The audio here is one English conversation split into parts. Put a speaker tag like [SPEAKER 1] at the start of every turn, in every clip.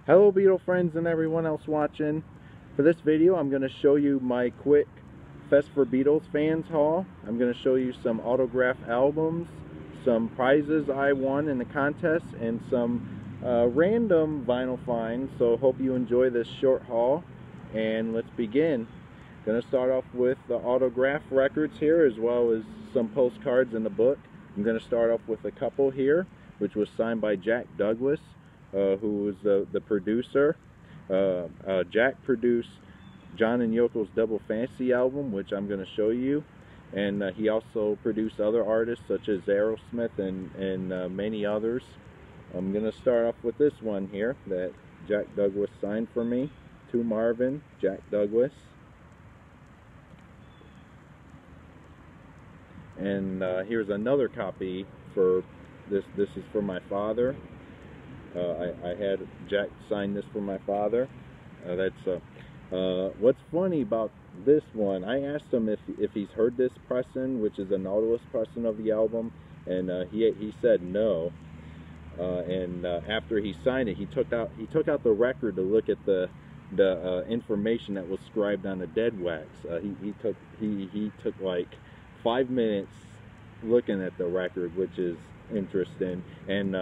[SPEAKER 1] Hello Beatles friends and everyone else watching. For this video I'm going to show you my quick Fest for Beatles fans haul. I'm going to show you some autographed albums, some prizes I won in the contest, and some random vinyl finds. So hope you enjoy this short haul, and let's begin. Going to start off with the autograph records here, as well as some postcards in the book. I'm going to start off with a couple here, which was signed by Jack Douglas, who was the producer. Jack produced John and Yoko's Double Fantasy album, which I'm going to show you, and he also produced other artists such as Aerosmith and many others. I'm going to start off with this one here that Jack Douglas signed for me. To Marvin, Jack Douglas. And here's another copy for this. This is for my father. I had Jack sign this for my father. What's funny about this one, I asked him if he's heard this pressing, which is a Nautilus pressing of the album, and he said no. After he signed it, he took out the record to look at the information that was scribed on the dead wax. He took like 5 minutes looking at the record, which is interesting. And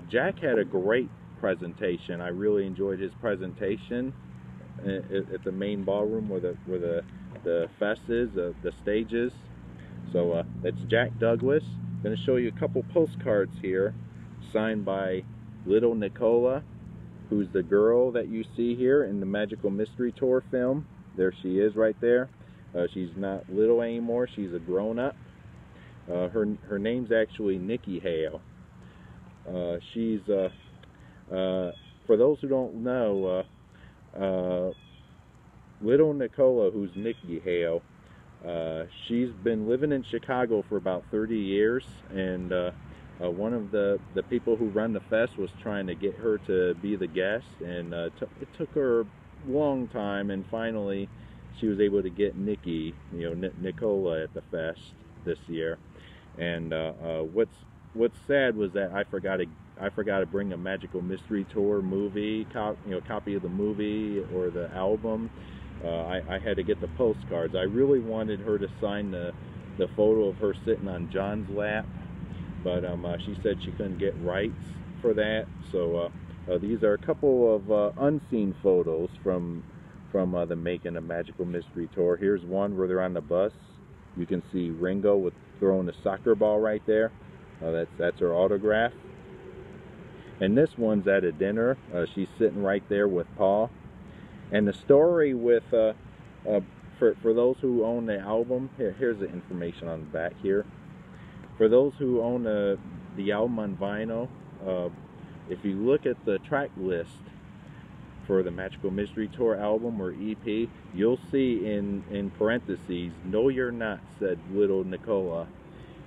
[SPEAKER 1] Jack had a great presentation. I really enjoyed his presentation at the main ballroom where the fest is, the stages. So that's Jack Douglas. I'm going to show you a couple postcards here signed by Little Nicola, who's the girl that you see here in the Magical Mystery Tour film. There she is right there. She's not little anymore, she's a grown-up. Her name's actually Nikki Hale. She's for those who don't know, Little Nicola, who's Nikki Hale, she's been living in Chicago for about 30 years, and one of the people who run the fest was trying to get her to be the guest, and it took her a long time, and finally she was able to get Nikki, Nicola, at the fest this year. And what's sad was that I forgot to bring a Magical Mystery Tour movie copy of the movie or the album. I had to get the postcards. I really wanted her to sign the photo of her sitting on John's lap, but she said she couldn't get rights for that. So these are a couple of unseen photos from the making of Magical Mystery Tour. Here's one where they're on the bus. You can see Ringo throwing a soccer ball right there. That's her autograph. And this one's at a dinner. She's sitting right there with Paul. And the story with for those who own the album, here's the information on the back here. For those who own the album on vinyl, if you look at the track list for the Magical Mystery Tour album or EP, you'll see in parentheses, "No You're Not," said Little Nicola.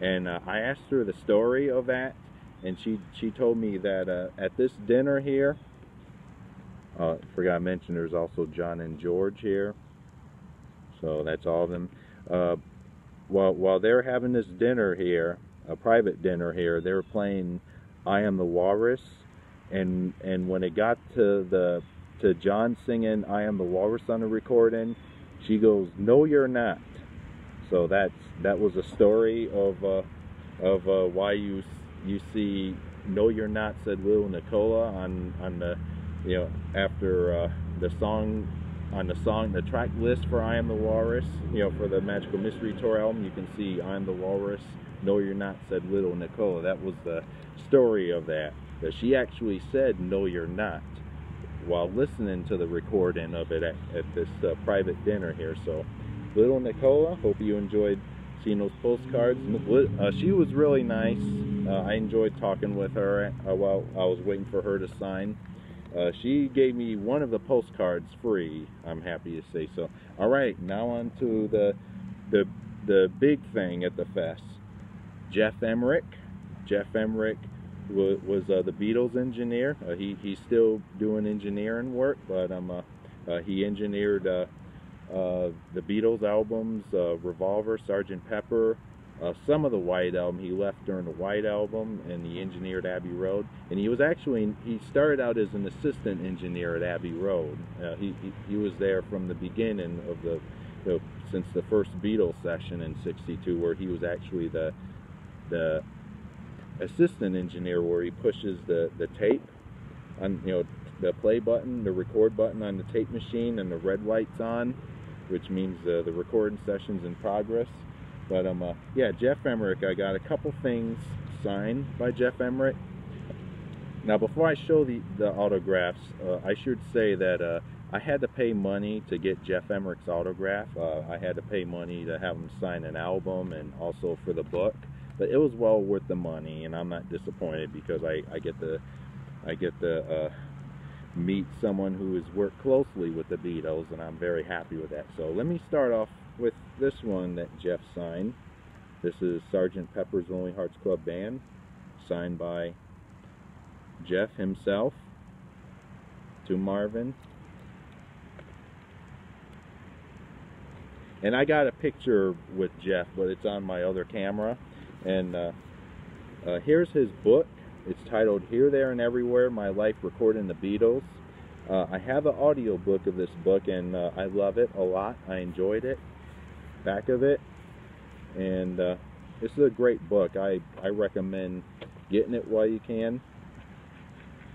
[SPEAKER 1] And I asked her the story of that, and she told me that at this dinner here, forgot to mention there's also John and George here, so that's all of them. While they're having this dinner here, a private dinner here, they were playing "I Am the Walrus," and when it got to John singing "I Am the Walrus" on the recording, she goes, "No You're Not." So that was a story of why you see "No You're Not," said Little Nicola on the after the song, on the track list for "I Am the Walrus," for the Magical Mystery Tour album. You can see "I Am the Walrus, No You're Not," said Little Nicola. That was the story of that she actually said "No You're Not" while listening to the recording of it at this private dinner here. So Little Nicola, hope you enjoyed seeing those postcards. She was really nice. I enjoyed talking with her while I was waiting for her to sign. She gave me one of the postcards free, I'm happy to say. So alright, now on to the big thing at the fest. Jeff Emmerich. Jeff Emmerich was the Beatles engineer. He's still doing engineering work, but he engineered the Beatles albums, Revolver, Sgt. Pepper, some of the White Album. He left during the White Album, and he engineered Abbey Road. And he started out as an assistant engineer at Abbey Road. He was there from the beginning of since the first Beatles session in '62, where he was actually the assistant engineer, where he pushes the tape on, the play button, the record button on the tape machine, and the red light's on, which means the recording session's in progress. But yeah, Geoff Emerick, I got a couple things signed by Geoff Emerick. Now, before I show the autographs, I should say that I had to pay money to get Geoff Emerick's autograph. I had to pay money to have him sign an album and also for the book. But it was well worth the money, and I'm not disappointed because I get to meet someone who has worked closely with the Beatles, and I'm very happy with that. So let me start off with this one that Geoff signed. This is Sgt. Pepper's Lonely Hearts Club Band, signed by Geoff himself to Marvin. And I got a picture with Geoff, but it's on my other camera. And here's his book. It's titled Here, There, and Everywhere, My Life Recording the Beatles. I have an audio book of this book, and I love it a lot. I enjoyed it. Back of it. And this is a great book. I recommend getting it while you can.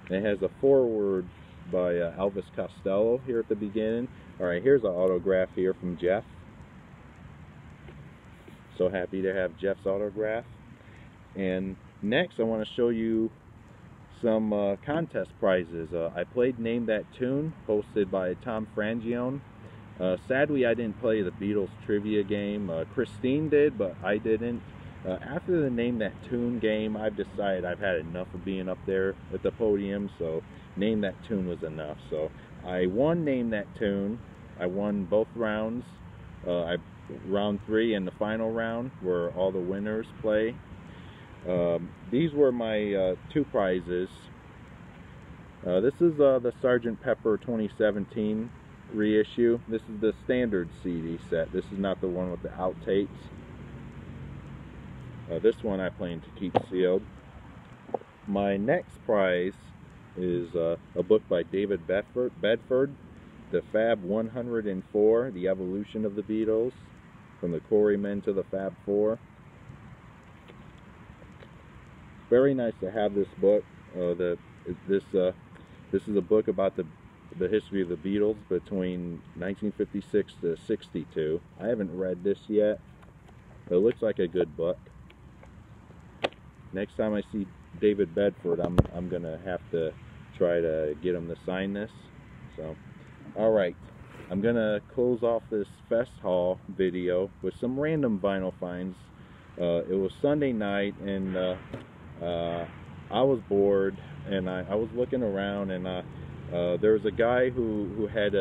[SPEAKER 1] It has a foreword by Elvis Costello here at the beginning. Alright, here's an autograph here from Geoff. So happy to have Geoff's autograph. And next I want to show you some contest prizes. I played Name That Tune, hosted by Tom Frangione. Sadly, I didn't play the Beatles trivia game. Christine did, but I didn't. After the Name That Tune game, I've decided I've had enough of being up there at the podium, so Name That Tune was enough. So I won Name That Tune. I won both rounds. Round 3 and the final round, where all the winners play. These were my 2 prizes. This is the Sgt. Pepper 2017 reissue. This is the standard CD set. This is not the one with the outtakes. This one I plan to keep sealed. My next prize is a book by David Bedford, The Fab 104, The Evolution of the Beatles, from the Quarrymen to the Fab Four. Very nice to have this book. This is a book about the history of the Beatles between 1956 to 62. I haven't read this yet. It looks like a good book. Next time I see David Bedford, I'm gonna have to try to get him to sign this. So, all right, I'm gonna close off this Fest Haul video with some random vinyl finds. It was Sunday night, and I was bored, and I was looking around, and there was a guy who had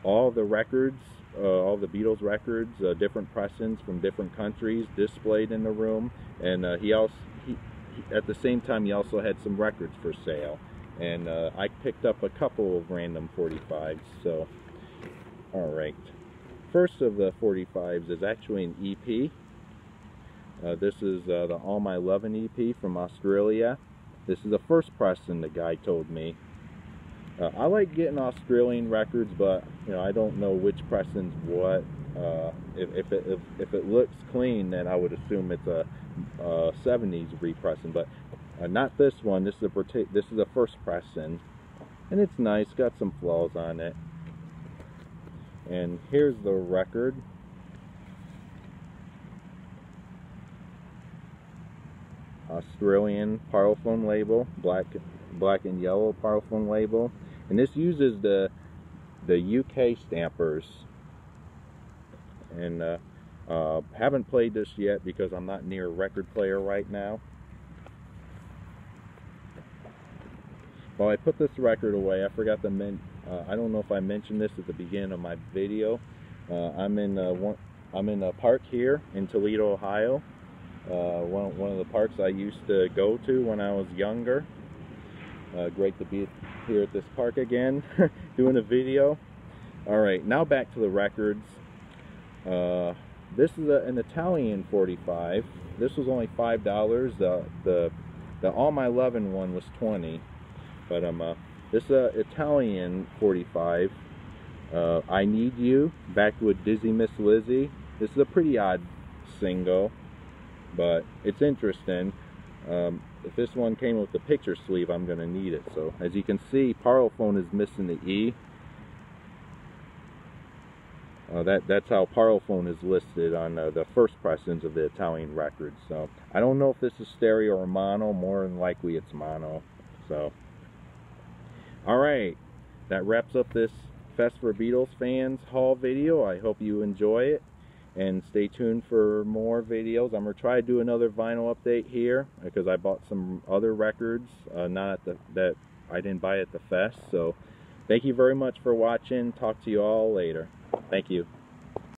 [SPEAKER 1] all the records, all the Beatles records, different pressings from different countries displayed in the room, and he at the same time he also had some records for sale, and I picked up a couple of random 45s. So, all right, first of the 45s is actually an EP. This is the All My Lovin' EP from Australia. This is the first pressing, the guy told me. I like getting Australian records, but I don't know which pressing's what. If it looks clean, then I would assume it's a 70s repressing, but not this one. This is a first pressing, and it's nice. Got some flaws on it. And here's the record. Australian Parlophone label, black and yellow Parlophone label, and this uses the UK stampers. And haven't played this yet because I'm not near a record player right now. Well, I put this record away. I forgot to I don't know if I mentioned this at the beginning of my video. I'm in a park here in Toledo, Ohio. One of the parks I used to go to when I was younger. Great to be here at this park again, doing a video. Alright, now back to the records. This is an Italian 45. This was only $5. The All My Lovin' one was 20. But this is a Italian 45. I Need You, back with Dizzy Miss Lizzie. This is a pretty odd single, but it's interesting. If this one came with the picture sleeve, I'm going to need it. So as you can see, Parlophone is missing the E. That's how Parlophone is listed on the first pressings of the Italian records. So I don't know if this is stereo or mono. More than likely it's mono. So alright, that wraps up this Fest for Beatles Fans haul video. I hope you enjoy it, and stay tuned for more videos. I'm going to try to do another vinyl update here because I bought some other records not at that I didn't buy at the Fest. So thank you very much for watching. Talk to you all later. Thank you.